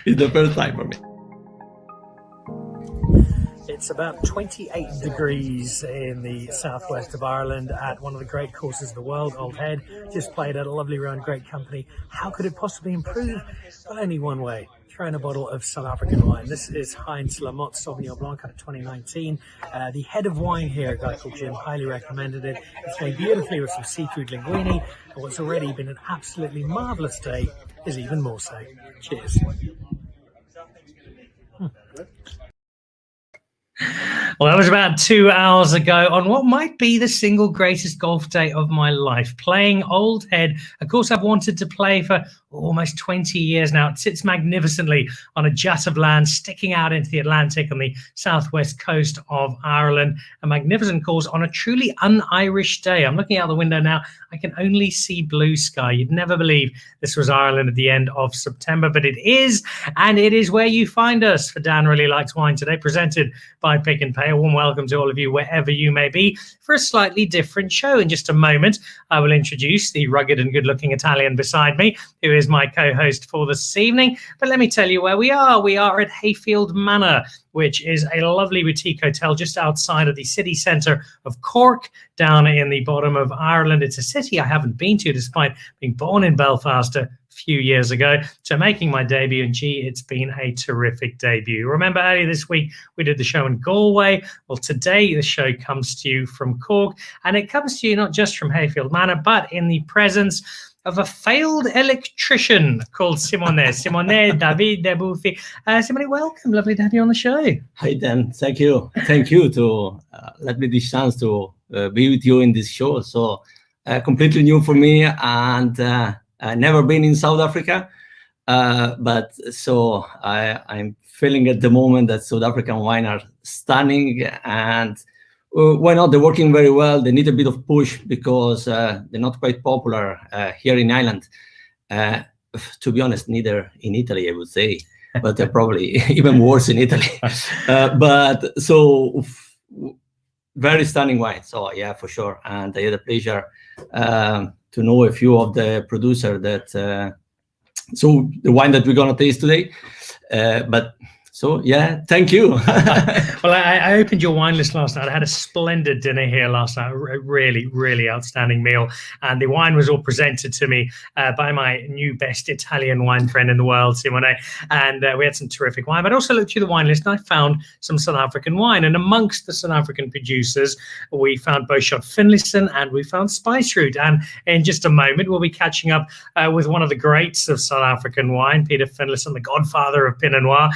It's the first time for me. It's about 28 degrees in the southwest of Ireland at one of the great courses of the world, Old Head. Just played at a lovely round, great company. How could it possibly improve? Well, only one way. Throw in a bottle of South African wine. This is Heinz Lamotte Sauvignon Blanc out of 2019. The head of wine here, a guy called Jim, highly recommended it. It's made beautifully with some seafood linguine. And what's already been an absolutely marvellous day is even more so. Cheers. Well, that was about 2 hours ago on what might be the single greatest golf day of my life, playing Old Head. Of course, I've wanted to play for almost 20 years now. It sits magnificently on a jut of land sticking out into the Atlantic on the southwest coast of Ireland. A magnificent course on a truly un-Irish day. I'm looking out the window now. I can only see blue sky. You'd never believe this was Ireland at the end of September, but it is, and it is where you find us for Dan Really Likes Wine today, presented by Pick and Pay. A warm welcome to all of you wherever you may be for a slightly different show. In just a moment, I will introduce the rugged and good-looking Italian beside me, who is my co-host for this evening. But let me tell you where we are. We are at Hayfield Manor, which is a lovely boutique hotel just outside of the city centre of Cork, down in the bottom of Ireland. It's a city I haven't been to, despite being born in Belfast a few years ago. So making my debut, and gee, it's been a terrific debut. Remember earlier this week, we did the show in Galway. Well, today the show comes to you from Cork, and it comes to you not just from Hayfield Manor, but in the presence of a failed electrician called Simone Davide Buffi. Simone, welcome. Lovely to have you on the show. Hi, Dan. Thank you. Thank you to let me this chance to be with you in this show. So completely new for me, and never been in South Africa. But so I'm feeling at the moment that South African wine are stunning, and why not? They're working very well. They need a bit of push because they're not quite popular here in Ireland. To be honest, neither in Italy, I would say, but they're probably even worse in Italy. But so very stunning wine. So yeah, for sure. And I had a pleasure to know a few of the producer that. So the wine that we're gonna taste today, but. So, yeah, thank you. Well, I opened your wine list last night. I had a splendid dinner here last night, a really, really outstanding meal. And the wine was all presented to me by my new best Italian wine friend in the world, Simone. And we had some terrific wine. But I also looked through the wine list and I found some South African wine. And amongst the South African producers, we found Bouchard Finlayson and we found Spice Route. And in just a moment, we'll be catching up with one of the greats of South African wine, Peter Finlayson, the godfather of Pinot Noir.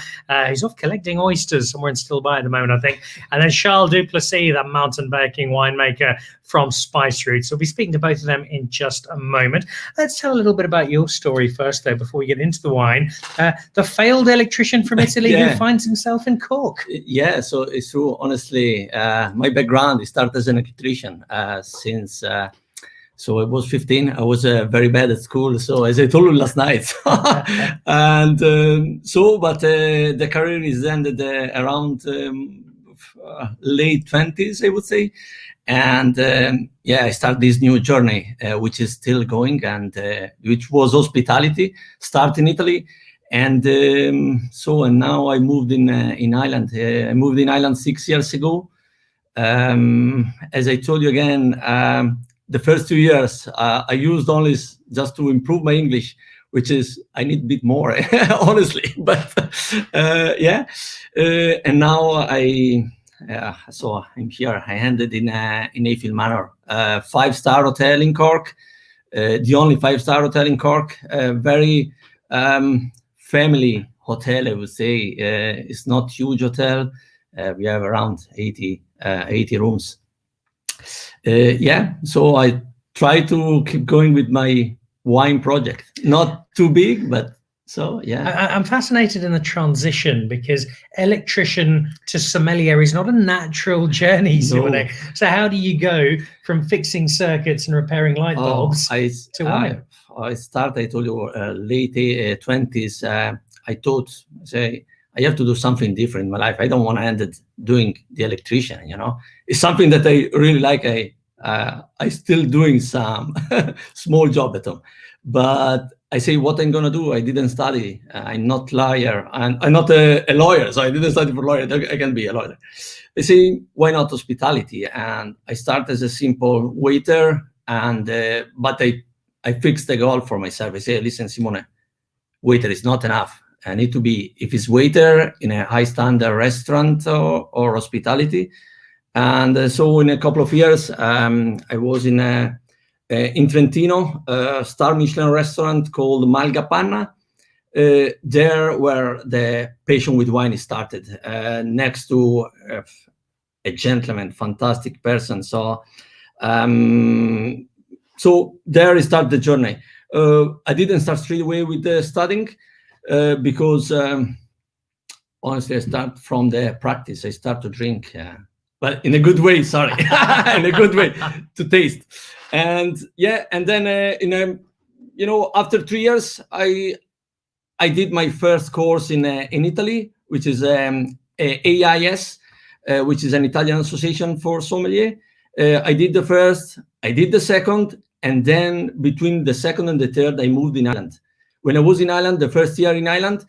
He's off collecting oysters somewhere in Stilby at the moment, I think. And then Charl du Plessis, that mountain baking winemaker from Spice Route. So we'll be speaking to both of them in just a moment. Let's tell a little bit about your story first, though, before we get into the wine. The failed electrician from Italy who finds himself in Cork. Yeah, so it's true. Honestly, my background, I started as an electrician since... So I was 15. I was very bad at school. So as I told you last night, and but the career is ended around late 20s, I would say. And I started this new journey, which is still going, and which was hospitality, start in Italy. And and now I moved in Ireland. I moved in Ireland 6 years ago. As I told you again, the first 2 years, I used only just to improve my English, which is, I need a bit more, honestly. But and now so I'm here. I ended in Hayfield Manor, 5-star hotel in Cork, the only 5-star hotel in Cork, very family hotel, I would say. It's not huge hotel. We have around 80 rooms. So I try to keep going with my wine project. Not too big, but so, yeah. I'm fascinated in the transition because electrician to sommelier is not a natural journey, Simone. No. So how do you go from fixing circuits and repairing light bulbs to wine? I told you, late 20s. I thought, I have to do something different in my life. I don't want to end it doing the electrician, It's something that I really like. I still doing some small job at home. But I say what I'm gonna do. I didn't study. I'm not liar, and I'm not a lawyer, so I didn't study for lawyer. I can be a lawyer. I say, why not hospitality? And I start as a simple waiter, and but I fixed the goal for myself. I say, listen, Simone, waiter is not enough. I need to be, if it's waiter in a high standard restaurant or hospitality. And so in a couple of years, I was in Trentino, a star Michelin restaurant called Malgapanna, there where the passion with wine started, next to a gentleman, fantastic person. So there I started the journey. I didn't start straight away with the studying because honestly, I start from the practice. I start to drink, but in a good way, sorry, in a good way, to taste. And then after 3 years, I did my first course in Italy, which is AIS, which is an Italian association for sommelier. I did the first, I did the second, and then between the second and the third, I moved in Ireland. When I was in Ireland, the first year in Ireland,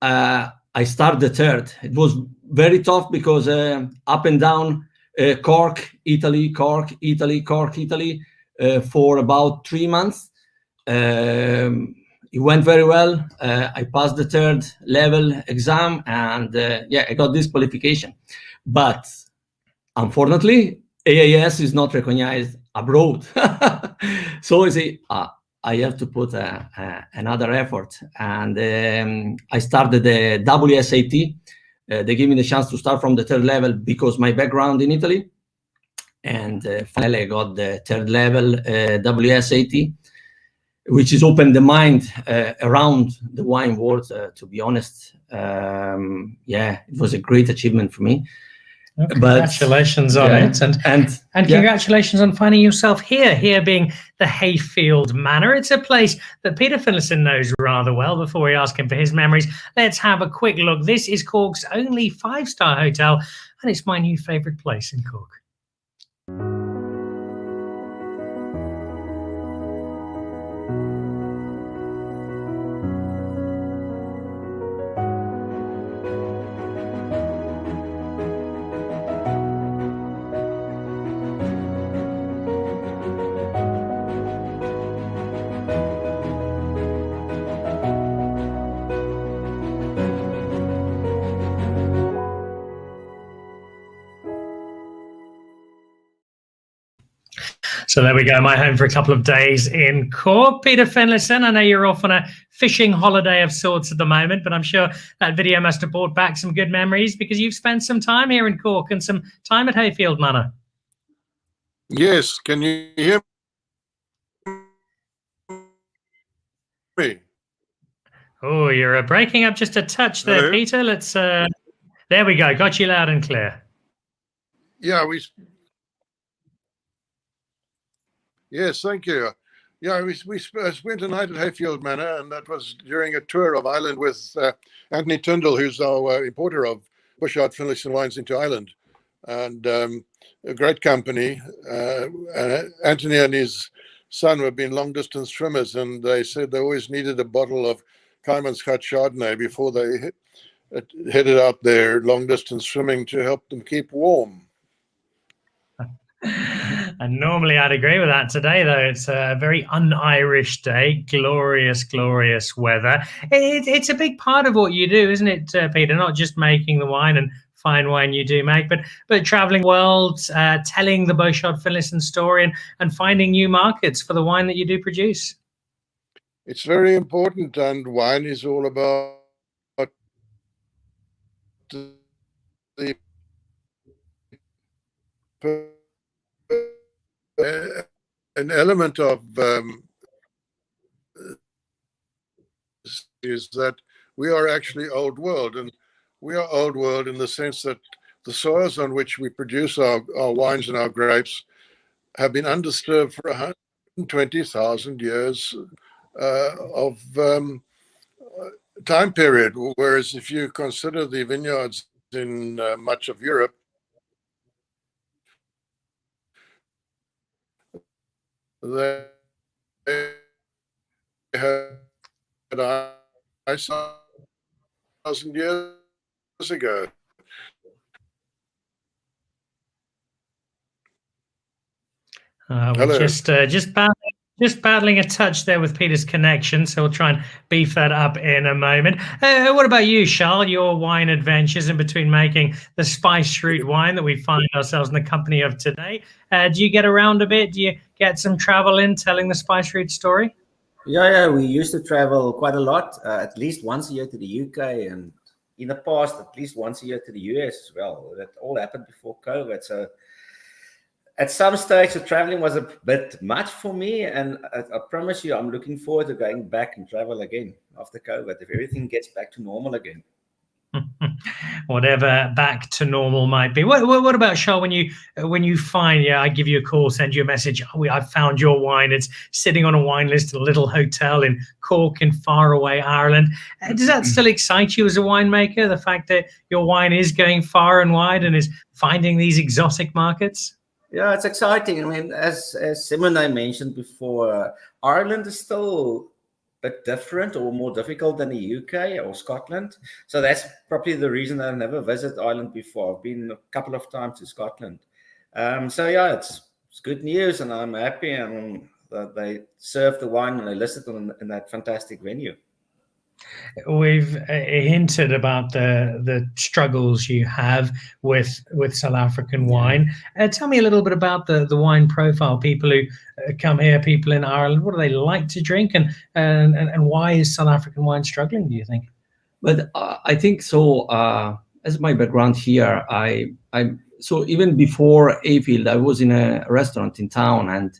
I started the third. It was very tough because up and down, Cork, Italy, Cork, Italy, Cork, Italy, for about 3 months. It went very well. I passed the third level exam, and I got this qualification. But unfortunately, AIS is not recognized abroad. So I say, I have to put another effort. And I started the WSAT. They gave me the chance to start from the third level because my background in Italy. And finally, I got the third level WSAT, which has opened the mind around the wine world, to be honest. It was a great achievement for me. Well, congratulations on it, and congratulations on finding yourself here being the Hayfield Manor. It's a place that Peter Finlayson knows rather well. Before we ask him for his memories, let's have a quick look. This is Cork's only 5-star hotel, and it's my new favourite place in Cork. So there we go, my home for a couple of days in Cork. Peter Finlayson, I know you're off on a fishing holiday of sorts at the moment, but I'm sure that video must have brought back some good memories because you've spent some time here in Cork and some time at Hayfield Manor. Yes, can you hear me? Oh, you're breaking up just a touch there, hello? Peter. Let's. There we go. Got you loud and clear. Yeah, Yes, thank you. Yeah, we spent a night at Hayfield Manor, and that was during a tour of Ireland with Anthony Tyndall, who's our importer of Bouchard Finlayson wines into Ireland, and a great company. Anthony and his son have been long-distance swimmers, and they said they always needed a bottle of Cayman's Cut Chardonnay before they headed out there long-distance swimming to help them keep warm. And normally I'd agree with that. Today, though, it's a very un-Irish day. Glorious, glorious weather. It's a big part of what you do, isn't it, Peter? Not just making the wine and fine wine you do make, but traveling the world, telling the Bouchard Finlayson story and finding new markets for the wine that you do produce. It's very important, and wine is all about the an element of is that we are actually old world, and we are old world in the sense that the soils on which we produce our wines and our grapes have been undisturbed for 120,000 years of time period, whereas if you consider the vineyards in much of Europe, they have I saw 1,000 years ago. We're just battling a touch there with Peter's connection, so we'll try and beef that up in a moment. What about you, Charl? Your wine adventures in between making the spice root wine that we find ourselves in the company of today. Do you get around a bit? Do you get some travel in telling the spice root story? Yeah, we used to travel quite a lot, at least once a year to the UK, and in the past, at least once a year to the US as well. That all happened before COVID. So at some stage, the traveling was a bit much for me, and I promise you, I'm looking forward to going back and travel again after COVID, if everything gets back to normal again. Whatever back to normal might be. What about, Charl, when you find, I give you a call, send you a message, I've found your wine, it's sitting on a wine list at a little hotel in Cork in faraway Ireland. Does that still excite you as a winemaker, the fact that your wine is going far and wide and is finding these exotic markets? Yeah, it's exciting. I mean, as Simone mentioned before, Ireland is still a bit different or more difficult than the UK or Scotland. So that's probably the reason I never visited Ireland before. I've been a couple of times to Scotland. So yeah, it's good news, and I'm happy that they served the wine and they listed it in that fantastic venue. We've hinted about the struggles you have with South African wine. Tell me a little bit about the wine profile. People who come here, people in Ireland, what do they like to drink, and why is South African wine struggling, do you think? But I think so. As my background here, so even before Hayfield, I was in a restaurant in town, and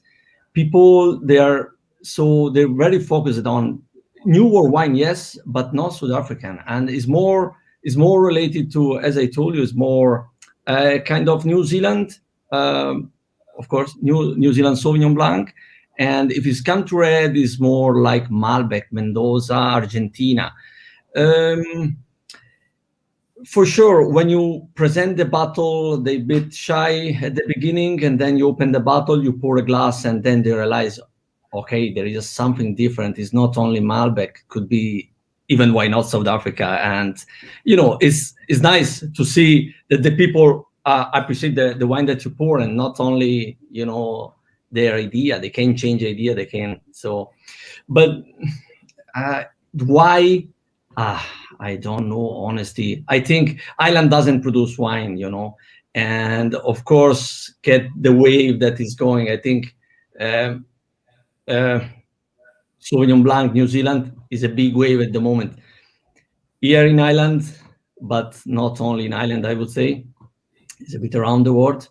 people they're very focused on newer wine, yes, but not South African, and is more related to, as I told you, is more kind of New Zealand, of course, New Zealand Sauvignon Blanc, and if it's country red, is more like Malbec, Mendoza, Argentina. For sure, when you present the bottle, they're a bit shy at the beginning, and then you open the bottle, you pour a glass, and then they realize, okay, there is something different. It's not only Malbec, could be even, why not, South Africa? And, it's nice to see that the people appreciate the wine that you pour, and not only, their idea. They can change idea, they can. So, but why? I don't know, honestly. I think Ireland doesn't produce wine, and of course, get the wave that is going. I think Sauvignon Blanc, New Zealand, is a big wave at the moment. Here in Ireland, but not only in Ireland, I would say. It's a bit around the world.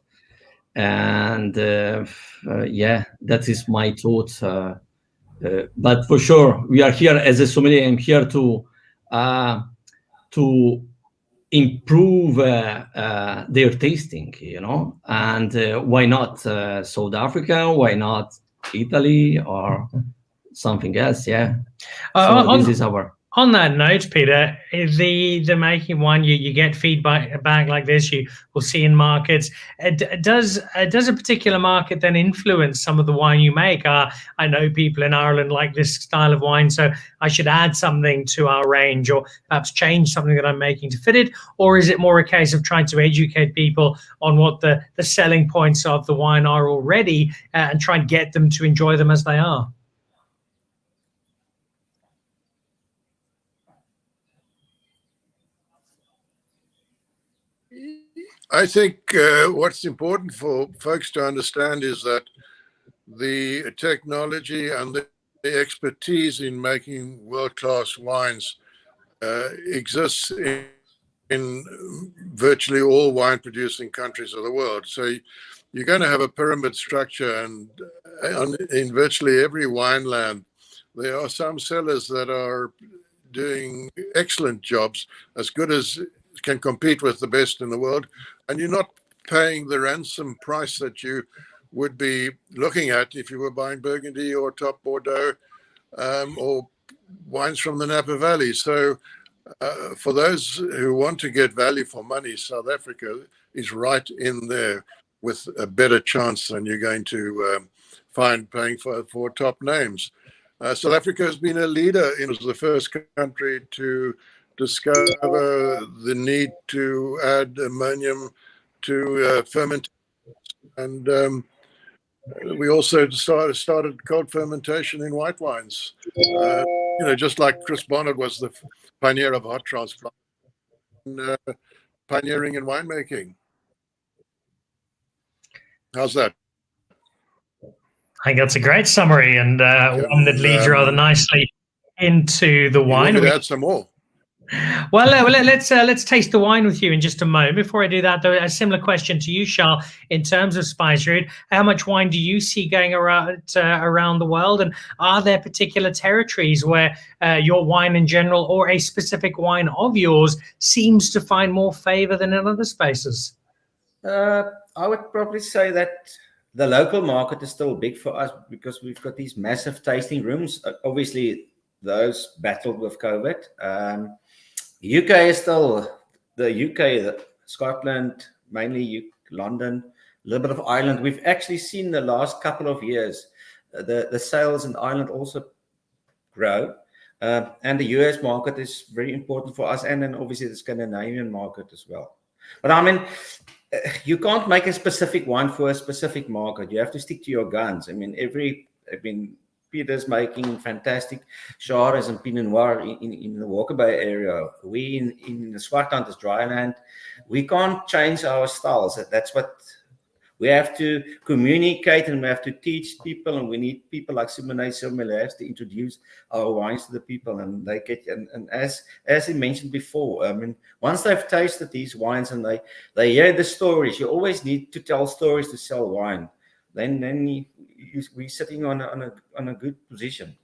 And that is my thought. But for sure, we are here as a sommelier. I'm here to improve their tasting, and why not South Africa? Why not Italy or something else? Yeah. So this is our. On that note, Peter, the making wine, you get feedback back like this, you will see in markets. Does a particular market then influence some of the wine you make? I know people in Ireland like this style of wine, so I should add something to our range, or perhaps change something that I'm making to fit it? Or is it more a case of trying to educate people on what the selling points of the wine are already, and try and get them to enjoy them as they are? I think what's important for folks to understand is that the technology and the expertise in making world-class wines exists in virtually all wine-producing countries of the world. So you're going to have a pyramid structure, and in virtually every wine land, there are some cellars that are doing excellent jobs, as good as can compete with the best in the world, and you're not paying the ransom price that you would be looking at if you were buying Burgundy or top Bordeaux or wines from the Napa Valley. So for those who want to get value for money, South Africa is right in there with a better chance than you're going to find paying for top names. South Africa has been a leader. It was the first country to discover the need to add ammonium to fermentation, and we also started cold fermentation in white wines. Just like Chris Barnett was the pioneer of hot transplant, and pioneering in winemaking. How's that? I think that's a great summary, and one that leads rather nicely into the wine. You want me to add some more? Well, let's taste the wine with you in just a moment. Before I do that, though, a similar question to you, Charl. In terms of spice route, how much wine do you see going around the world, and are there particular territories where your wine in general, or a specific wine of yours, seems to find more favor than in other spaces? I would probably say that the local market is still big for us because we've got these massive tasting rooms. Obviously, those battled with COVID. UK is still the UK, Scotland, mainly London, a little bit of Ireland. We've actually seen the last couple of years the sales in Ireland also grow. And the US market is very important for us, and then obviously the Scandinavian market as well. But I mean, you can't make a specific wine for a specific market. You have to stick to your guns. I mean, Peter's making fantastic Chardonnays and Pinot Noir in the Walker Bay area. We in the Swartland is dry land. We can't change our styles. That's what we have to communicate, and we have to teach people, and we need people like Simone sommeliers to introduce our wines to the people, and they get. And as he mentioned before, I mean, once they've tasted these wines and they hear the stories, you always need to tell stories to sell wine. Then we're sitting on a good position.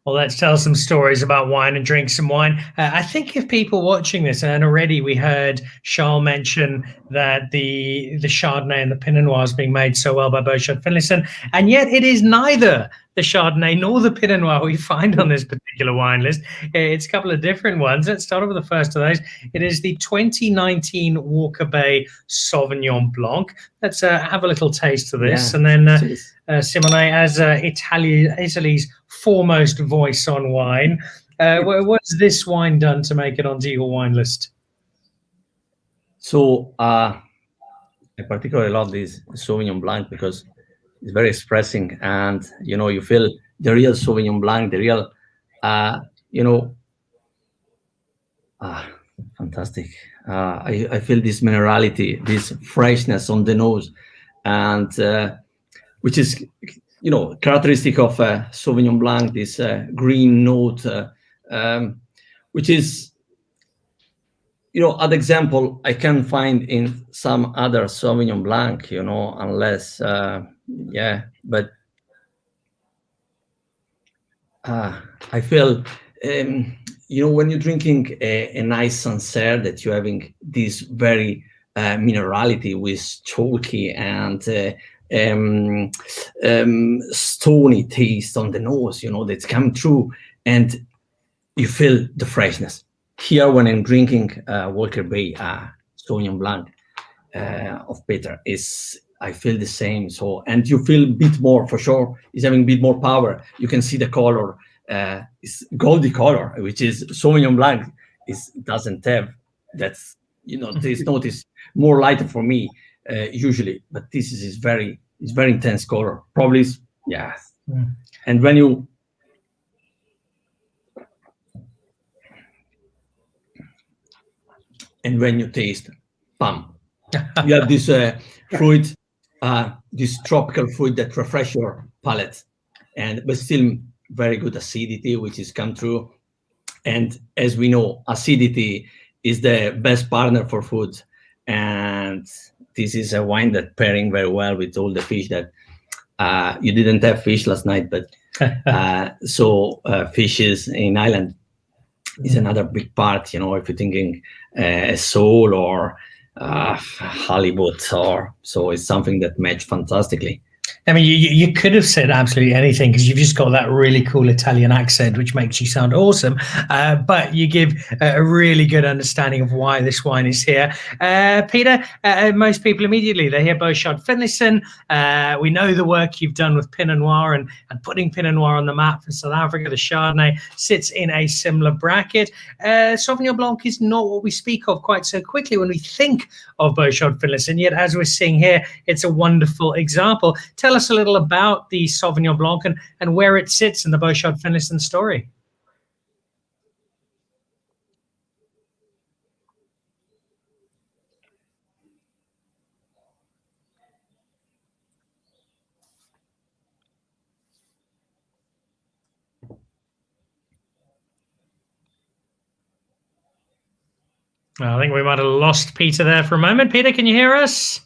Well, let's tell some stories about wine and drink some wine. I think if people watching this, and already we heard Charl mention that the Chardonnay and the Pinot Noir is being made so well by Bouchard Finlayson, and yet it is neither the Chardonnay nor the Pinot Noir we find on this particular wine list. It's a couple of different ones. Let's start off with the first of those. It is the 2019 Walker Bay Sauvignon Blanc. Let's have a little taste of this. Yeah, and then Simone, as Italy's foremost voice on wine, what's this wine done to make it onto your wine list? So I particularly love this Sauvignon Blanc because it's very expressing, and you feel the real Sauvignon Blanc, the real fantastic. I feel this minerality, this freshness on the nose, and which is characteristic of Sauvignon Blanc, this green note, which is an example I can find in some other Sauvignon Blanc, unless but I feel when you're drinking a nice Sancerre, that you're having this very minerality with chalky and stony taste on the nose, that's come through, and you feel the freshness. Here, when I'm drinking Walker Bay Sauvignon Blanc of Peter, I feel the same. So, and you feel a bit more, for sure, it's having a bit more power. You can see the color, it's goldy color, which is Sauvignon Blanc doesn't have. That's this note is more lighter for me usually, but this is very intense color. Probably, yeah. Mm. And when you taste, bam, you have this fruit, this tropical fruit that refresh your palate, but still very good acidity, which is come through. And as we know, acidity is the best partner for food, and this is a wine that pairing very well with all the fish that you didn't have fish last night, but fishes in Ireland is another big part. If you're thinking sole or halibut, so it's something that match fantastically. I mean, you could have said absolutely anything because you've just got that really cool Italian accent, which makes you sound awesome. But you give a really good understanding of why this wine is here. Peter, most people immediately, they hear Bouchard Finlayson. We know the work you've done with Pinot Noir and putting Pinot Noir on the map for South Africa. The Chardonnay sits in a similar bracket. Sauvignon Blanc is not what we speak of quite so quickly when we think of Bouchard Finlayson, yet as we're seeing here, it's a wonderful example. Tell us a little about the Sauvignon Blanc and where it sits in the Bouchard Finlayson story. I think we might have lost Peter there for a moment. Peter, can you hear us?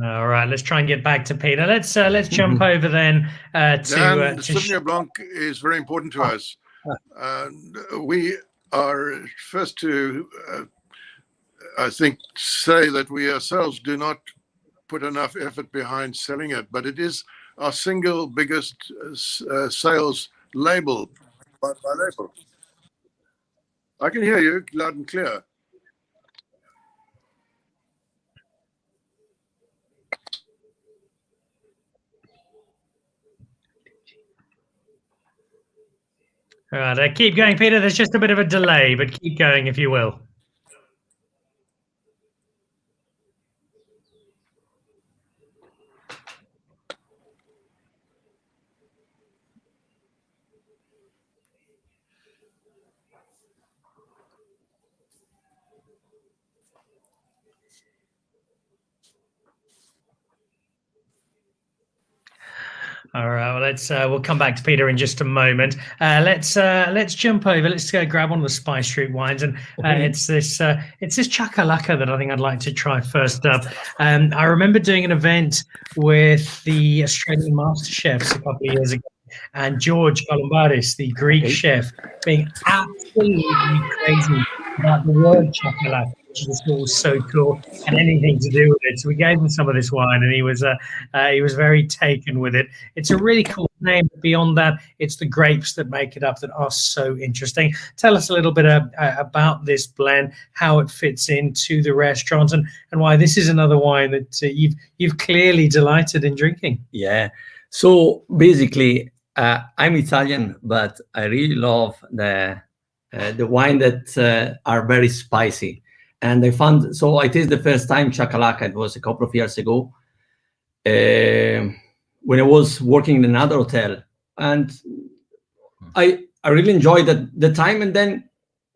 All right, let's try and get back to Peter. Let's jump over then to Sauvignon Blanc is very important to us. We are first to, I think, say that we ourselves do not put enough effort behind selling it, but it is our single biggest sales label. By label. I can hear you loud and clear. All right, keep going, Peter. There's just a bit of a delay, but keep going if you will. All right. Well, we'll come back to Peter in just a moment. Let's jump over. Let's go grab one of the Spice Street wines, and it's this Chakalaka that I think I'd like to try first up. I remember doing an event with the Australian Master Chefs a couple of years ago, and George Columbaris, the Greek chef, being absolutely crazy about the word Chakalaka, which is all so cool, and anything to do with it. So we gave him some of this wine, and he was very taken with it. It's a really cool name. Beyond that, it's the grapes that make it up that are so interesting. Tell us a little bit about this blend, how it fits into the restaurant, and why this is another wine that you've clearly delighted in drinking. Yeah. So basically, I'm Italian, but I really love the wine that are very spicy. And I found, so I tasted the first time Chakalaka, it was a couple of years ago, when I was working in another hotel. And I really enjoyed the time, and then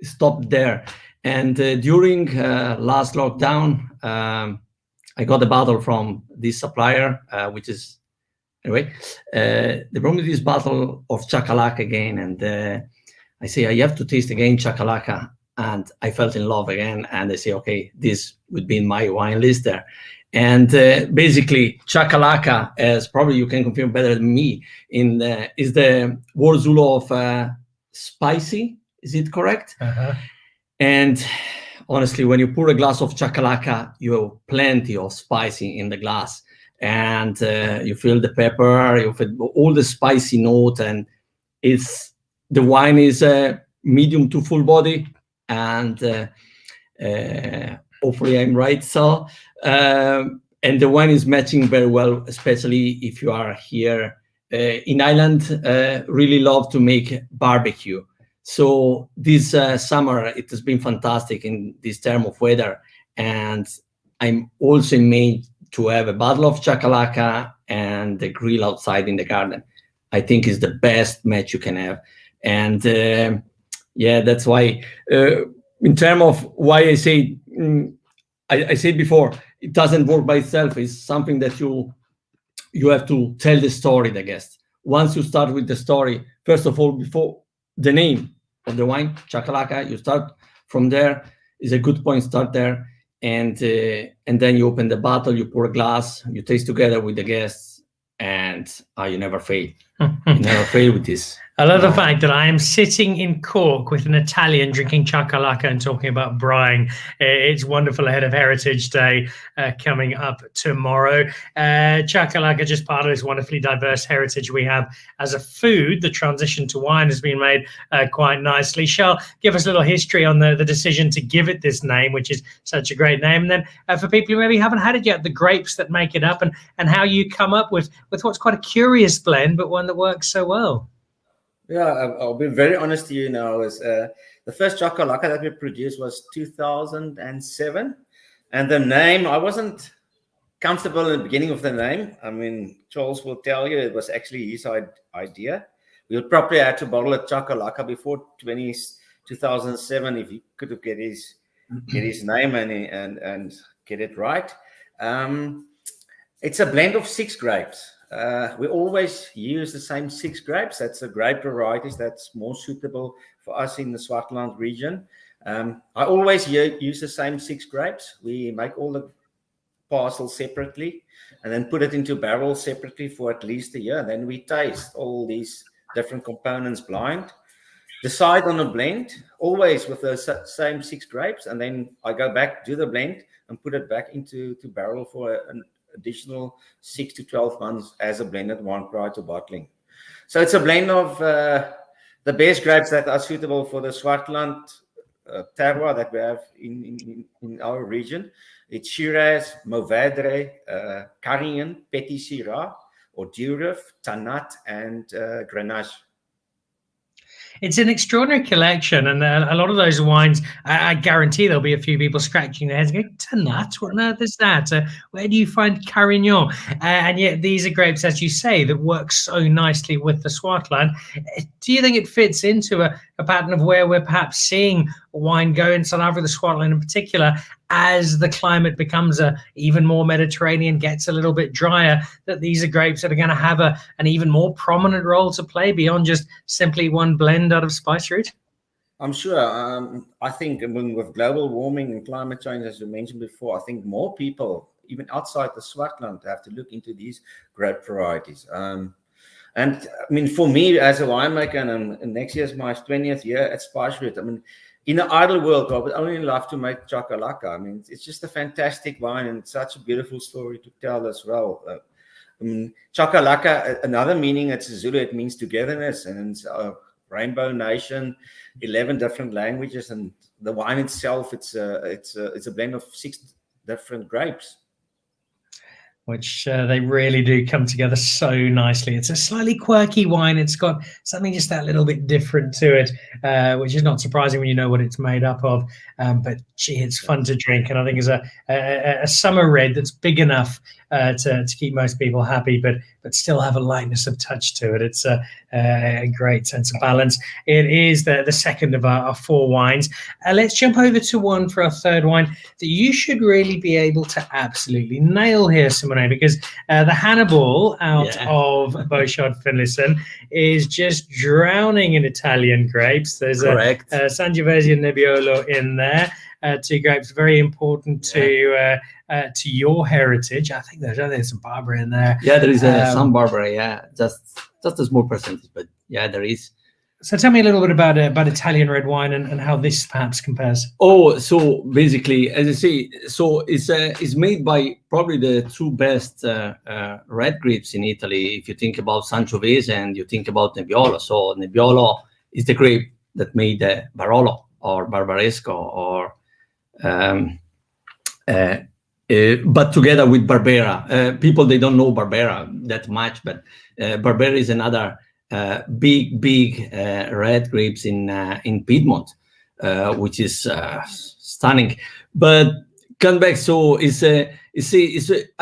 stopped there. And during last lockdown, I got a bottle from this supplier, which is, anyway, they brought me this bottle of Chakalaka again. And I say, I have to taste again Chakalaka. And I felt in love again, and I say, okay, this would be in my wine list there. And basically, Chakalaka, as probably you can confirm better than me, is the word Zulu of spicy. Is it correct? Uh-huh. And honestly, when you pour a glass of Chakalaka, you have plenty of spicy in the glass, and you feel the pepper, you feel all the spicy note, and the wine is medium to full body. And hopefully I'm right. So, and the wine is matching very well, especially if you are here in Ireland. Really love to make barbecue. So this summer it has been fantastic in this term of weather, and I'm also made to have a bottle of Chakalaka and the grill outside in the garden. I think is the best match you can have, and. Yeah, that's why. In terms of why I say, I said before, it doesn't work by itself. It's something that you have to tell the story to the guest. Once you start with the story, first of all, before the name of the wine, Chakalaka, you start from there. Is a good point. Start there, and then you open the bottle, you pour a glass, you taste together with the guests, and you never fail. You never fail with this. I love the fact that I am sitting in Cork with an Italian drinking chakalaka and talking about braaiing. It's wonderful ahead of Heritage Day coming up tomorrow. Chakalaka, just part of this wonderfully diverse heritage we have as a food. The transition to wine has been made quite nicely. Charl, give us a little history on the decision to give it this name, which is such a great name. And then for people who maybe haven't had it yet, the grapes that make it up and how you come up with what's quite a curious blend, but one that works so well. Yeah, I'll be very honest to you now. Is the first chakalaka that we produced was 2007, and the name, I wasn't comfortable in the beginning of the name. I mean, Charles will tell you it was actually his idea. We would probably had to bottle a chakalaka before 2007 if he could have get his name and get it right. It's a blend of 6 grapes. We always use the same 6 grapes. That's the grape varieties that's more suitable for us in the Swartland region. I always use the same 6 grapes. We make all the parcels separately and then put it into barrels separately for at least a year. Then we taste all these different components blind. Decide on a blend, always with the same 6 grapes, and then I go back, do the blend, and put it back into barrel for an additional 6 to 12 months as a blended wine prior to bottling. So it's a blend of the best grapes that are suitable for the Swartland terroir that we have in our region. It's Shiraz, Mourvedre, Carignan, Petit Syrah, or Durif, Tannat, and Grenache. It's an extraordinary collection, and a lot of those wines, I guarantee there'll be a few people scratching their heads and going, Tannat, what on earth is that? Where do you find Carignan? And yet these are grapes, as you say, that work so nicely with the Swartland. Do you think it fits into a pattern of where we're perhaps seeing wine go in South Africa, the Swartland in particular, as the climate becomes even more Mediterranean, gets a little bit drier, that these are grapes that are going to have an even more prominent role to play beyond just simply one blend out of spice route? I'm sure. I think with global warming and climate change, as you mentioned before, I think more people, even outside the Swartland, have to look into these grape varieties. And I mean, for me as a winemaker, and next year is my 20th year at Spice Route, I mean, in an ideal world, I would only love to make chakalaka. I mean, it's just a fantastic wine and it's such a beautiful story to tell as well. I mean, chakalaka, another meaning, it's Zulu, it means togetherness, and it's a rainbow nation, 11 different languages, and the wine itself, it's a blend of 6 different grapes, which they really do come together so nicely. It's a slightly quirky wine. It's got something just that little bit different to it, which is not surprising when you know what it's made up of. But gee, it's fun to drink, and I think it's a summer red that's big enough to keep most people happy, but still have a lightness of touch to it. It's a great sense of balance. It is the second of our 4 wines. Let's jump over to one for our third wine that you should really be able to absolutely nail here, Simone, because the Hannibal out of Bouchard Finlayson is just drowning in Italian grapes. There's Correct. a Sangiovese and Nebbiolo in there. 2 grapes very important to your heritage. I think there's some Barbara in there. Yeah, there is some Barbara. Yeah, just a small percentage, but yeah, there is. So tell me a little bit about Italian red wine and how this perhaps compares. Oh, so basically, as I say, so it's made by probably the 2 best red grapes in Italy. If you think about Sangiovese and you think about Nebbiolo, so Nebbiolo is the grape that made Barolo or Barbaresco, or but together with Barbera. People, they don't know Barbera that much, but Barbera is another big red grapes in Piedmont, which is stunning. But come back, so it's I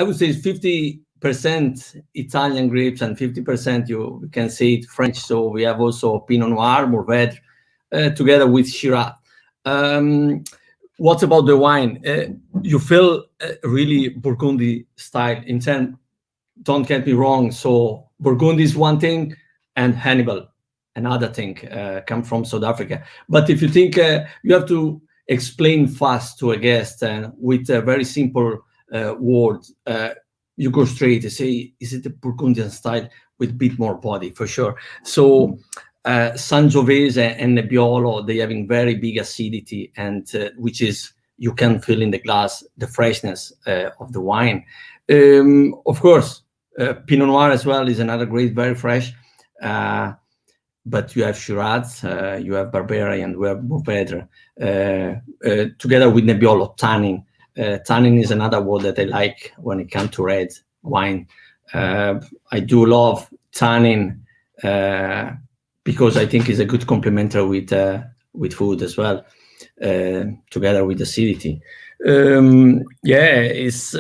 would say it's 50% Italian grapes and 50% you can say it French. So we have also Pinot Noir, Mourvedre, together with Shiraz. What about the wine? You feel really Burgundy style in terms. Don't get me wrong. So Burgundy is one thing, and Hannibal another thing, come from South Africa. But if you think you have to explain fast to a guest with a very simple word, you go straight to say, is it a Burgundian style with a bit more body? For sure. So Sangiovese and Nebbiolo, they having very big acidity, and which is, you can feel in the glass the freshness of the wine. Of course, Pinot Noir as well is another great, very fresh. But you have Shiraz, you have Barbarian, you have Mourvedre, together with Nebbiolo, tannin. Tannin is another word that I like when it comes to red wine. I do love tannin because I think it's a good complementary with food as well, together with acidity. It's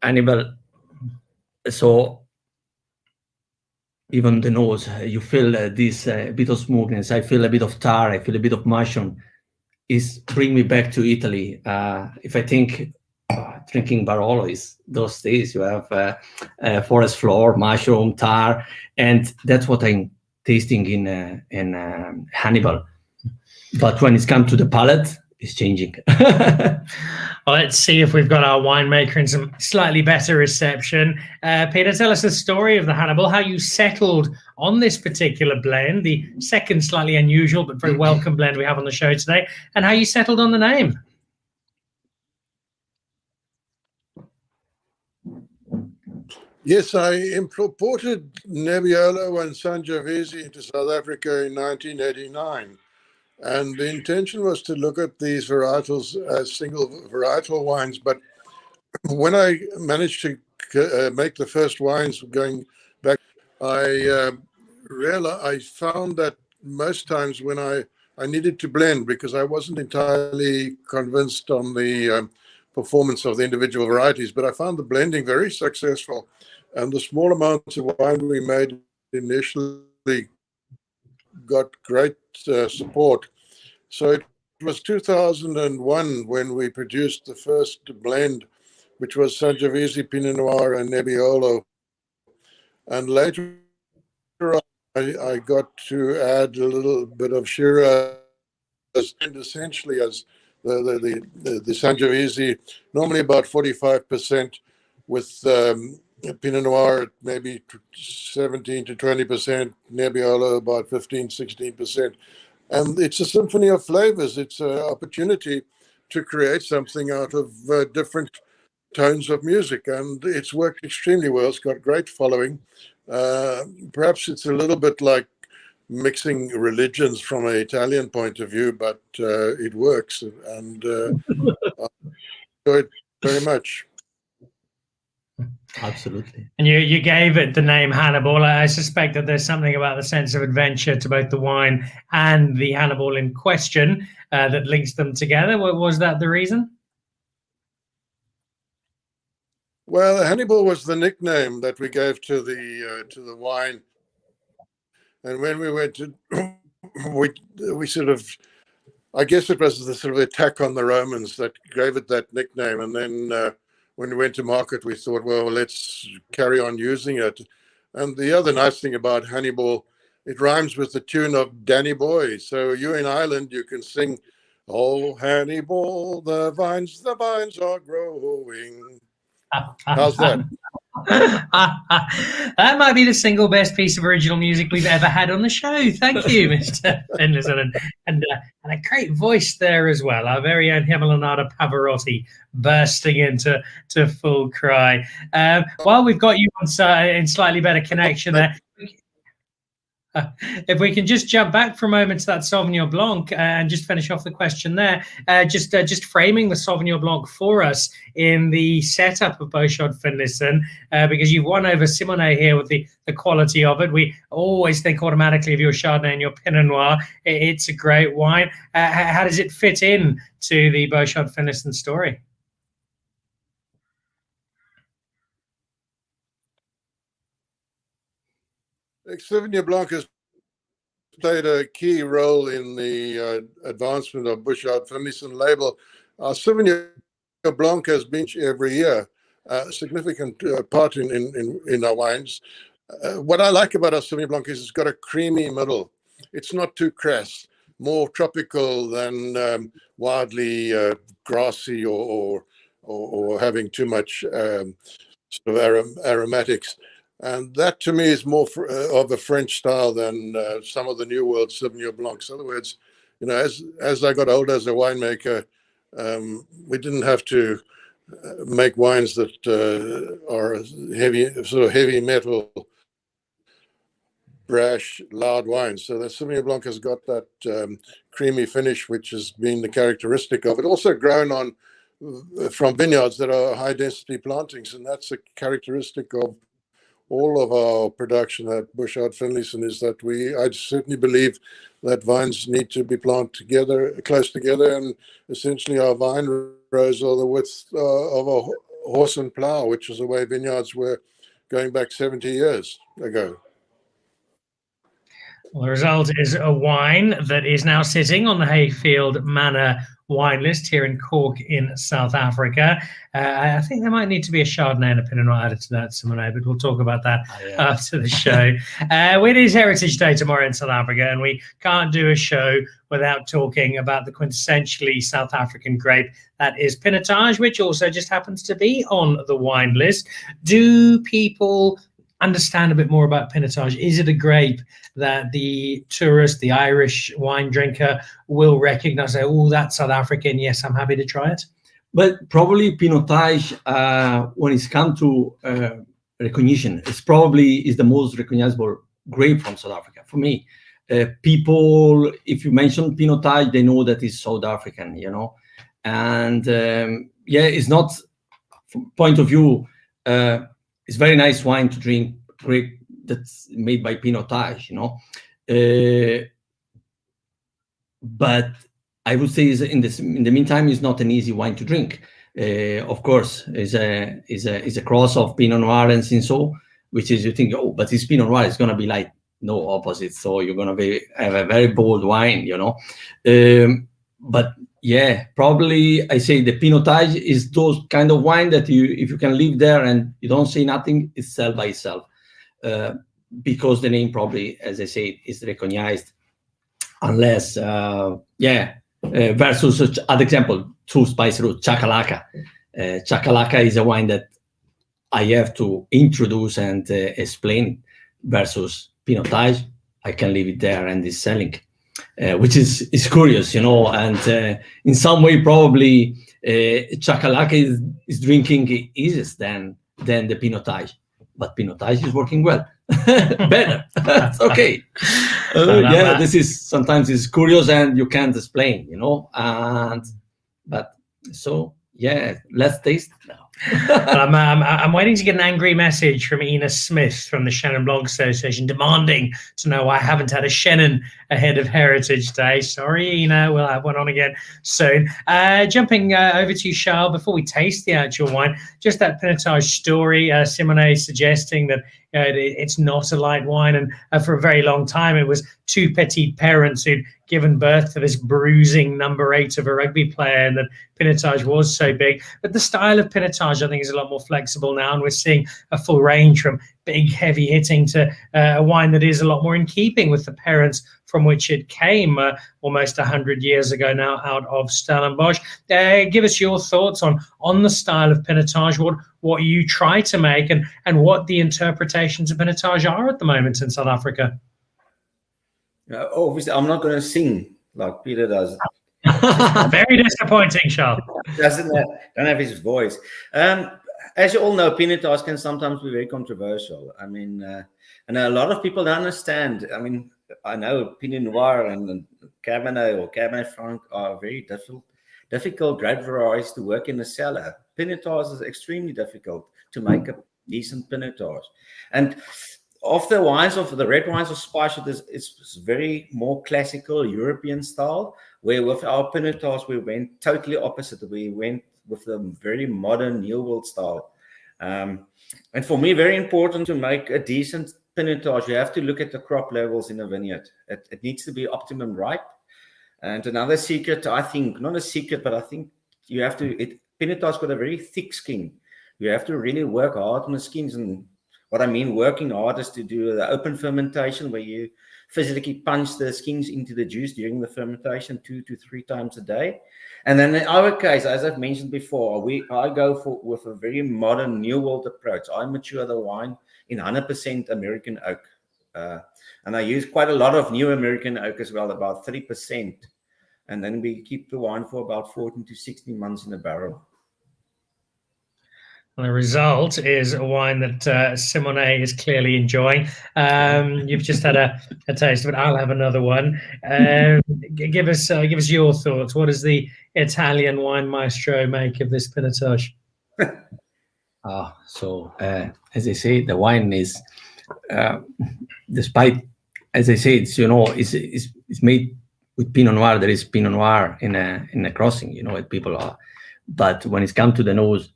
Hannibal. So even the nose, you feel this bit of smoothness. I feel a bit of tar. I feel a bit of mushroom. Is bring me back to Italy. If I think drinking Barolo is those days, you have forest floor, mushroom, tar, and that's what I'm tasting in Hannibal. But when it's come to the palate, it's changing. Well, let's see if we've got our winemaker in some slightly better reception. Peter, tell us the story of the Hannibal, how you settled on this particular blend, the second slightly unusual but very welcome blend we have on the show today, and how you settled on the name. Yes, I imported Nebbiolo and Sangiovese into South Africa in 1989. And the intention was to look at these varietals as single varietal wines. But when I managed to make the first wines going back, I found that most times when I needed to blend, because I wasn't entirely convinced on the performance of the individual varieties, but I found the blending very successful. And the small amounts of wine we made initially got great support. So it was 2001 when we produced the first blend, which was Sangiovese, Pinot Noir, and Nebbiolo. And later on, I got to add a little bit of Shiraz, and essentially as the Sangiovese, normally about 45%, with Pinot Noir maybe 17 to 20%, Nebbiolo about 15-16%. And it's a symphony of flavors. It's an opportunity to create something out of different tones of music. And it's worked extremely well. It's got great following. Perhaps it's a little bit like mixing religions from an Italian point of view, but it works. And I enjoy it very much. Absolutely. And you gave it the name Hannibal. I suspect that there's something about the sense of adventure to both the wine and the Hannibal in question that links them together. Was that the reason? Well, Hannibal was the nickname that we gave to the wine. And when we went to, we sort of, I guess it was the sort of attack on the Romans that gave it that nickname. And then when we went to market, we thought, well, let's carry on using it. And the other nice thing about Hannibal, it rhymes with the tune of Danny Boy. So you in Ireland, you can sing, "Oh, Hannibal, the vines are growing." How's that? That might be the single best piece of original music we've ever had on the show. Thank you, Mr. Finlayson, and a great voice there as well. Our very own Himmelanata Pavarotti bursting into full cry. While we've got you on in slightly better connection there, if we can just jump back for a moment to that Sauvignon Blanc and just finish off the question there, just framing the Sauvignon Blanc for us in the setup of Bouchard Finlayson, because you've won over Simone here with the quality of it. We always think automatically of your Chardonnay and your Pinot Noir. It's a great wine. How does it fit in to the Bouchard Finlayson story? Sauvignon Blanc has played a key role in the advancement of Bouchard Finlayson label. Sauvignon Blanc has been every year a significant part in our wines. What I like about our Sauvignon Blanc is it's got a creamy middle. It's not too crass, more tropical than wildly grassy or having too much sort of aromatics. And that to me is more of a French style than some of the New World Sauvignon Blancs. In other words, as I got older as a winemaker, we didn't have to make wines that are heavy metal, brash, loud wines. So the Sauvignon Blanc has got that creamy finish, which has been the characteristic of it. Also grown from vineyards that are high density plantings, and that's a characteristic of all of our production at Bouchard Finlayson, is that I certainly believe that vines need to be planted together, close together, and essentially our vine rows are the width of a horse and plough, which is the way vineyards were going back 70 years ago. Well, the result is a wine that is now sitting on the Hayfield Manor wine list here in Cork in South Africa. I think there might need to be a Chardonnay and a Pinot Noir added to that, Simone, but we'll talk about that after the show. It is Heritage Day tomorrow in South Africa, and we can't do a show without talking about the quintessentially South African grape that is Pinotage, which also just happens to be on the wine list. Do people understand a bit more about Pinotage? Is it a grape that the tourist, the Irish wine drinker will recognize? Oh, that's South African. Yes, I'm happy to try it. But probably Pinotage, when it's come to recognition, is the most recognizable grape from South Africa. For me, people, if you mention Pinotage, they know that it's South African, And it's not, from point of view, it's very nice wine to drink, grape that's made by Pinotage, but I would say in the meantime, it's not an easy wine to drink. Of course, is a cross of Pinot Noir and Cinsault, which is, you think, but it's Pinot Noir, it's gonna be like no opposite, so you're gonna have a very bold wine, But yeah, probably I say the Pinotage is those kind of wine that if you can live there and you don't say nothing, it's sell by itself. Because the name probably, as I say, is recognized, unless, versus other example, True Spice Root, Chakalaka. Chakalaka is a wine that I have to introduce and explain versus Pinotage. I can leave it there and it's selling. Which is curious, and in some way probably Chakalaka is drinking easiest than the Pinotage, but Pinotage is working well, better. That's okay. This is sometimes it's curious and you can't explain, let's taste it now. I'm waiting to get an angry message from Ina Smith from the Shannon Blog Association demanding to know why I haven't had a Shannon ahead of Heritage Day. Sorry, Ina, we'll have one on again soon. Jumping over to you, Charl, before we taste the actual wine, just that Pinotage story, Simone suggesting that it's not a light wine, and for a very long time it was two petite parents who'd given birth to this bruising number 8 of a rugby player, and that Pinotage was so big. But the style of Pinotage, I think, is a lot more flexible now, and we're seeing a full range from big, heavy hitting to a wine that is a lot more in keeping with the parents from which it came almost 100 years ago now, out of Stellenbosch. Give us your thoughts on the style of Pinotage, what you try to make, and what the interpretations of Pinotage are at the moment in South Africa. Obviously, I'm not going to sing like Peter does. Very disappointing, Charl. Don't have his voice. As you all know, Pinotage can sometimes be very controversial. I mean, and a lot of people don't understand. I mean, I know Pinot Noir and Cabernet or Cabernet Franc are very difficult grape varieties to work in the cellar. Pinotage is extremely difficult to make a decent Pinotage. And of the wines, of the red wines of Spice, it's very more classical European style, where with our Pinotage, we went totally opposite. We went with the very modern New World style. And for me, very important to make a decent Pinotage, you have to look at the crop levels in a vineyard. It needs to be optimum ripe. And another secret, I think, not a secret, but I think you have to, Pinotage got a very thick skin. You have to really work hard on the skins. And what I mean working hard is to do the open fermentation, where you physically punch the skins into the juice during the fermentation 2 to 3 times a day. And then in our case, as I've mentioned before, I go with a very modern New World approach. I mature the wine in 100% American oak. And I use quite a lot of new American oak as well, about 30%. And then we keep the wine for about 14 to 16 months in a barrel. And the result is a wine that Simone is clearly enjoying. You've just had a taste of it. I'll have another one. Give us your thoughts. What does the Italian wine maestro make of this Pinotage? As I say, the wine is, despite, as I say, it's made with Pinot Noir. There is Pinot Noir in a crossing, people are, but when it's come to the nose,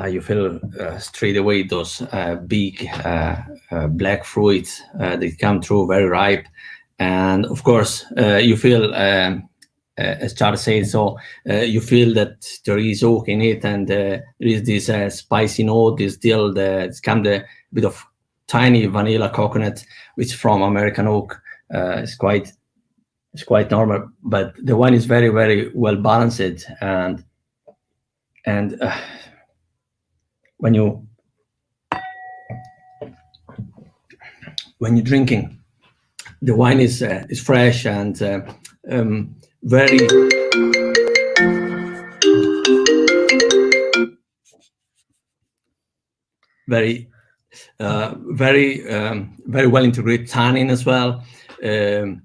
you feel straight away those big black fruits that come through very ripe, and of course you feel, as Charl said, you feel that there is oak in it, and there is this spicy note. There's still it's come the bit of tiny vanilla coconut, which from American oak is quite normal, but the wine is very, very well balanced, and when you're drinking, the wine is fresh and very well integrated tannin as well. And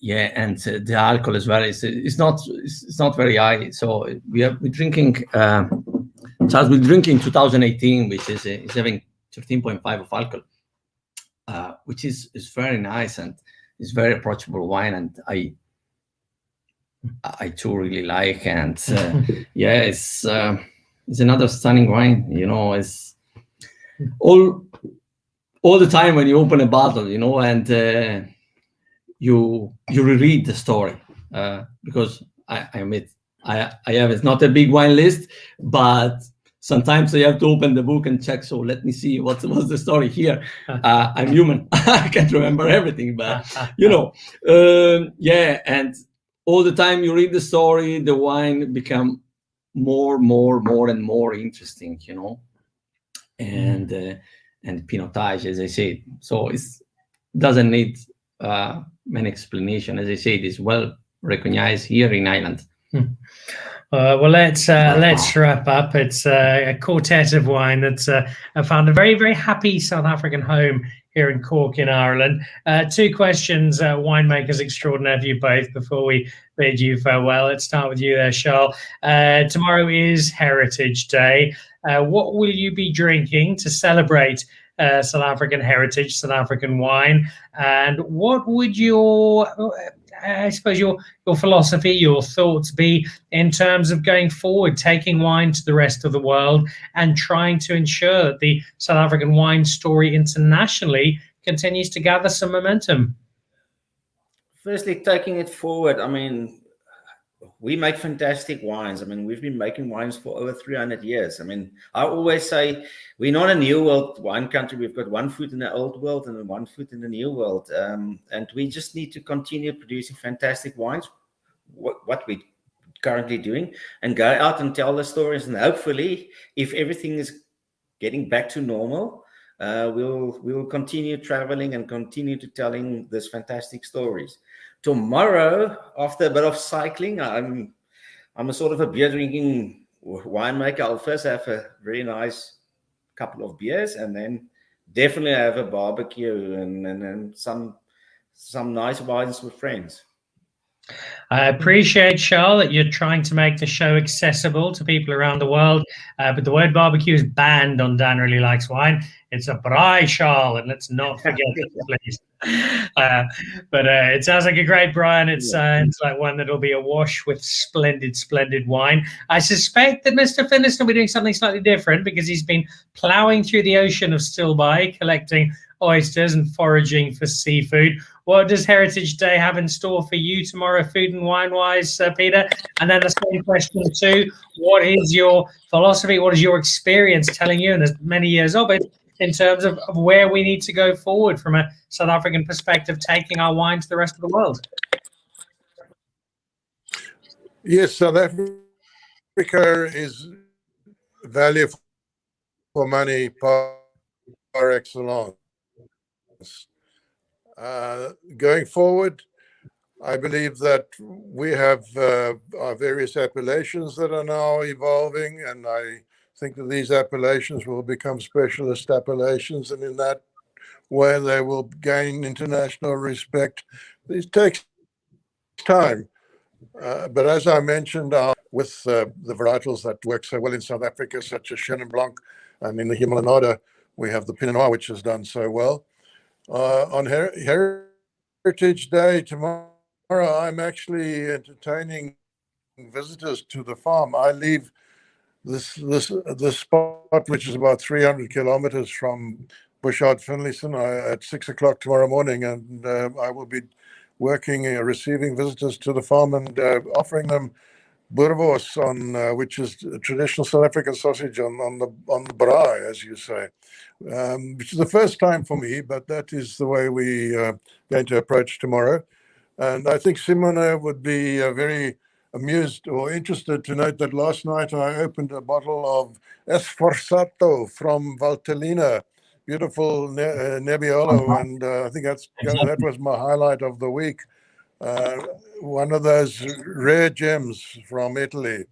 the alcohol as well it's not very high. So we're drinking. Charles, we're drinking 2018, which is having 13.5 of alcohol, which is very nice, and it's very approachable wine, and I too really like. And it's another stunning wine. It's all the time when you open a bottle, and you reread the story, because I admit I have, it's not a big wine list, but sometimes I have to open the book and check. So let me see what's the story here. I'm human. I can't remember everything, but and all the time you read the story, the wine become more and more interesting, and Pinotage, as I said. So it doesn't need many explanation. As I said, it's well recognized here in Ireland. Well, let's wrap up. It's a quartet of wine that's found a very, very happy South African home here in Cork in Ireland. Two questions, winemakers extraordinaire for you both, before we bid you farewell. Let's start with you there, Charl. Tomorrow is Heritage Day. What will you be drinking to celebrate South African heritage, South African wine? And what would your philosophy, your thoughts be in terms of going forward, taking wine to the rest of the world and trying to ensure that the South African wine story internationally continues to gather some momentum? Firstly, taking it forward, I mean, we make fantastic wines. I mean, we've been making wines for over 300 years. I mean, I always say we're not a new world wine country. We've got one foot in the old world and one foot in the new world. And we just need to continue producing fantastic wines, what we're currently doing, and go out and tell the stories. And hopefully, if everything is getting back to normal, we'll continue traveling and continue to telling these fantastic stories. Tomorrow, after a bit of cycling, I'm a sort of a beer drinking winemaker. I'll first have a very nice couple of beers, and then definitely have a barbecue and some nice wines with friends. I appreciate, Charl, that you're trying to make the show accessible to people around the world, but the word barbecue is banned on Dan Really Likes Wine. It's a braai, Charl, and let's not forget it, please. But it sounds like a great braai, and it sounds like one that'll be awash with splendid wine. I suspect that Mr. Finlayson will be doing something slightly different, because he's been ploughing through the ocean of Stilbaai, collecting oysters and foraging for seafood. What does Heritage Day have in store for you tomorrow, food and wine-wise, Peter? And then the same question too, what is your philosophy, what is your experience telling you, and there's many years of it, in terms of where we need to go forward from a South African perspective, taking our wine to the rest of the world? Yes, South Africa is value for money par excellence. Going forward, I believe that we have our various appellations that are now evolving, and I think that these appellations will become specialist appellations, and in that way they will gain international respect. This takes time. But as I mentioned, with the varietals that work so well in South Africa, such as Chenin Blanc, and in the Himalaya, we have the Pinot Noir, which has done so well. On Heritage Day tomorrow, I'm actually entertaining visitors to the farm. I leave this spot, which is about 300 kilometers from Bouchard, Finlayson, at 6 o'clock tomorrow morning, and I will be working, receiving visitors to the farm and offering them boerewors on, which is a traditional South African sausage on the braai, as you say, which is the first time for me, but that is the way we going to approach tomorrow. And I think Simone would be very amused or interested to note that last night I opened a bottle of Esforzato from Valtellina, beautiful Nebbiolo, and I think that was my highlight of the week. One of those rare gems from Italy.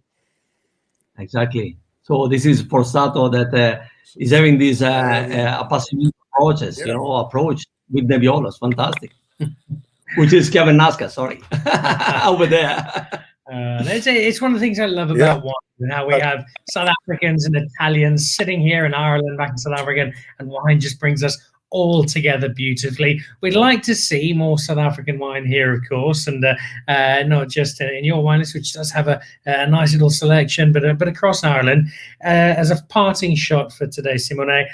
Exactly. So this is Forzato that is having this appassionate approaches, approach with Nebbiolos. Fantastic. Which is Kevin Nasca, sorry, over there. It's one of the things I love about wine, and how we have South Africans and Italians sitting here in Ireland, back in South Africa, and wine just brings us all together beautifully. We'd like to see more South African wine here, of course, and not just in your wine list, which does have a nice little selection, but across Ireland. As a parting shot for today, Simone,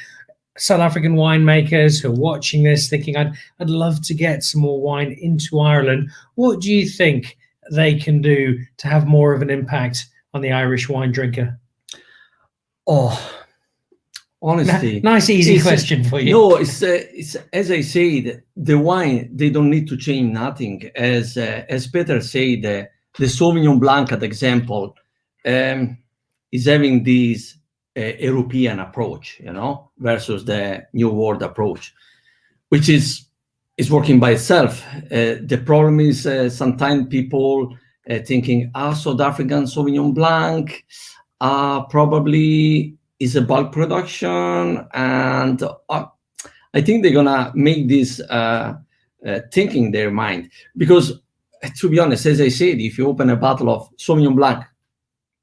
South African winemakers who are watching this thinking, I'd love to get some more wine into Ireland. What do you think they can do to have more of an impact on the Irish wine drinker? Oh, honestly, nice easy question for you. No, it's as I said, the wine, they don't need to change nothing. As Peter said, the Sauvignon Blanc, at example, is having this European approach, versus the New World approach, which is working by itself. The problem is sometimes people thinking, South African Sauvignon Blanc probably is a bulk production, and I think they're gonna make this thinking their mind, because to be honest, as I said, if you open a bottle of Sauvignon Blanc,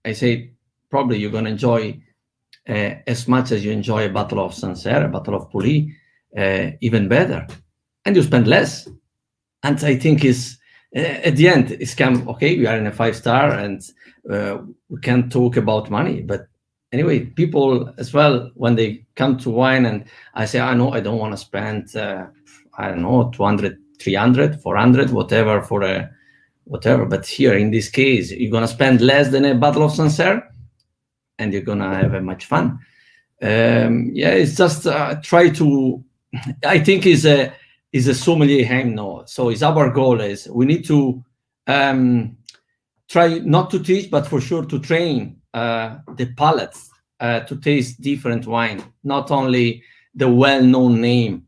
I say probably you're gonna enjoy as much as you enjoy a bottle of Sancerre, a bottle of Pouilly, even better, and you spend less. And I think is at the end it's okay, we are in a 5-star and we can talk about money, but anyway, people as well, when they come to wine and I say, I know I don't want to spend 200, 300, 400, whatever for whatever, but here in this case you're gonna spend less than a bottle of Sancerre and you're gonna have much fun. It's just try to, I think is a sommelier aim now. So it's our goal is we need to try not to teach, but for sure to train the palates to taste different wine, not only the well-known name,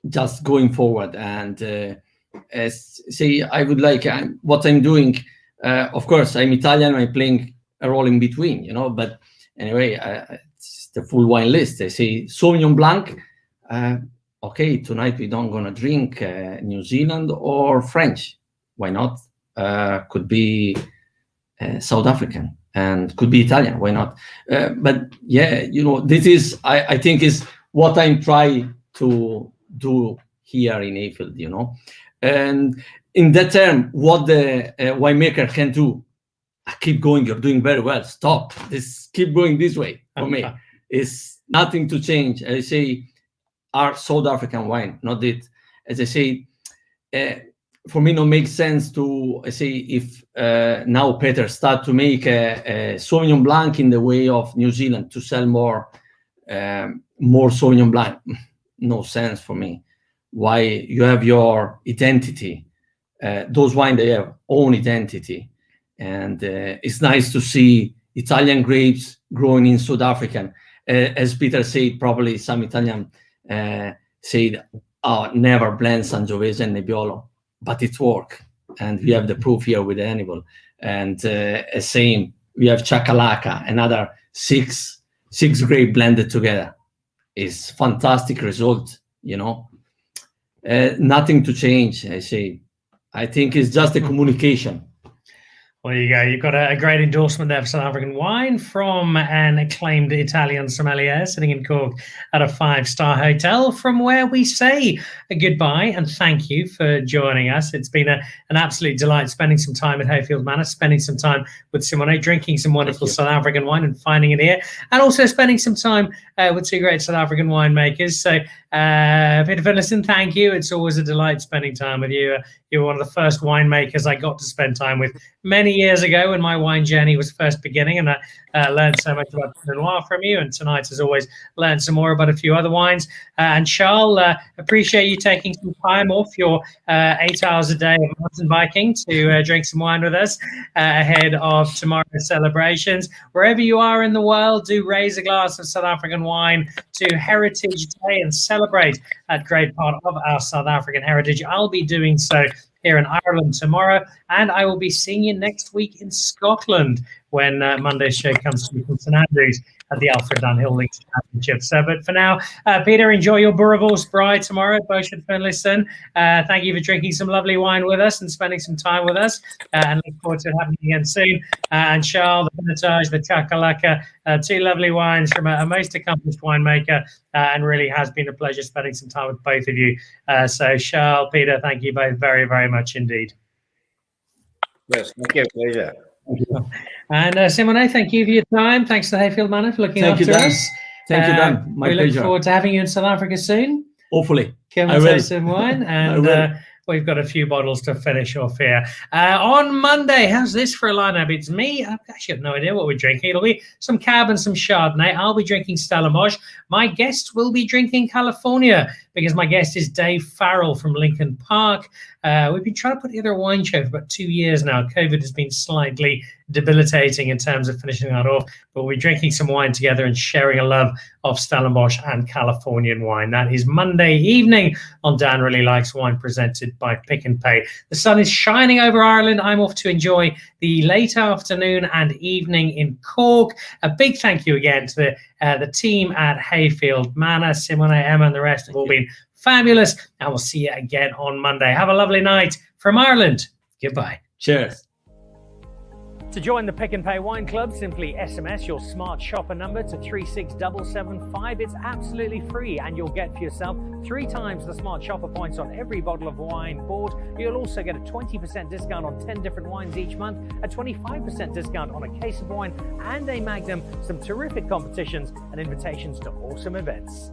just going forward. And I would like what I'm doing. Of course, I'm Italian, I'm playing a role in between, but anyway, it's the full wine list. I say Sauvignon Blanc, okay, tonight we don't gonna drink New Zealand or French. Why not? Could be South African and could be Italian. Why not? But yeah, this is, I think is what I'm trying to do here in Hayfield, and in that term, what the winemaker can do, keep going, you're doing very well, stop, keep going this way. For me, it's nothing to change. I say our South African wine, not it. As I say, for me, no makes sense to say if now Peter start to make a Sauvignon Blanc in the way of New Zealand to sell more Sauvignon Blanc. No sense for me. Why? You have your identity. Those wines, they have own identity, and it's nice to see Italian grapes growing in South Africa. As Peter said, probably some Italian said, "Oh, never blend Sangiovese and Nebbiolo," but it worked, and we have the proof here with the Hannibal. And same, we have Chakalaka, another six grape blended together. It's fantastic result, you know. Nothing to change, I say. I think it's just a communication. Well, there you go. You've got a great endorsement there for South African wine from an acclaimed Italian sommelier sitting in Cork at a 5-star hotel, from where we say a goodbye and thank you for joining us. It's been an absolute delight spending some time at Hayfield Manor, spending some time with Simone, drinking some wonderful South African wine and finding it here, and also spending some time with two great South African winemakers. So, Peter Finlayson, thank you. It's always a delight spending time with you. You're one of the first winemakers I got to spend time with many years ago when my wine journey was first beginning, and I learned so much about Pinot Noir from you, and tonight, as always, learned some more about a few other wines. And Charl, appreciate you taking some time off your 8 hours a day of mountain biking to drink some wine with us ahead of tomorrow's celebrations. Wherever you are in the world, do raise a glass of South African wine to Heritage Day and celebrate that great part of our South African heritage. I'll be doing so here in Ireland tomorrow, and I will be seeing you next week in Scotland when Monday's show comes to you from St Andrews at the Alfred Dunhill Links Championship. So, but for now, Peter, enjoy your Boerewors Braai tomorrow at Bouchard Finlayson. Thank you for drinking some lovely wine with us and spending some time with us, and look forward to having you again soon. And Charl, the Pinotage, the Chakalaka, two lovely wines from a most accomplished winemaker, and really has been a pleasure spending some time with both of you. So, Charl, Peter, thank you both very, very much indeed. Yes, thank you. Pleasure. Thank you. And Simone, thank you for your time. Thanks to Hayfield Manor for looking after us. Thank you, Dan. My pleasure. We look forward to having you in South Africa soon. Hopefully. Come and taste some wine. And we've got a few bottles to finish off here. On Monday, how's this for a lineup? It's me. I actually have no idea what we're drinking. It'll be some Cab and some Chardonnay. I'll be drinking Stellenbosch. My guest will be drinking California, because my guest is Dave Farrell from Lincoln Park. We've been trying to put together a wine show for about 2 years now. COVID has been slightly debilitating in terms of finishing that off, but we're drinking some wine together and sharing a love of Stellenbosch and Californian wine. That is Monday evening on Dan Really Likes Wine, presented by Pick and Pay. The sun is shining over Ireland. I'm off to enjoy the late afternoon and evening in Cork. A big thank you again to the team at Hayfield Manor. Simone, Emma, and the rest have all been fabulous, and we'll see you again on Monday. Have a lovely night from Ireland. Goodbye. Cheers. To join the Pick and Pay Wine Club, simply SMS your smart shopper number to 36775. It's absolutely free, and you'll get for yourself 3 times the smart shopper points on every bottle of wine bought. You'll also get a 20% discount on 10 different wines each month, a 25% discount on a case of wine, and a Magnum, some terrific competitions and invitations to awesome events.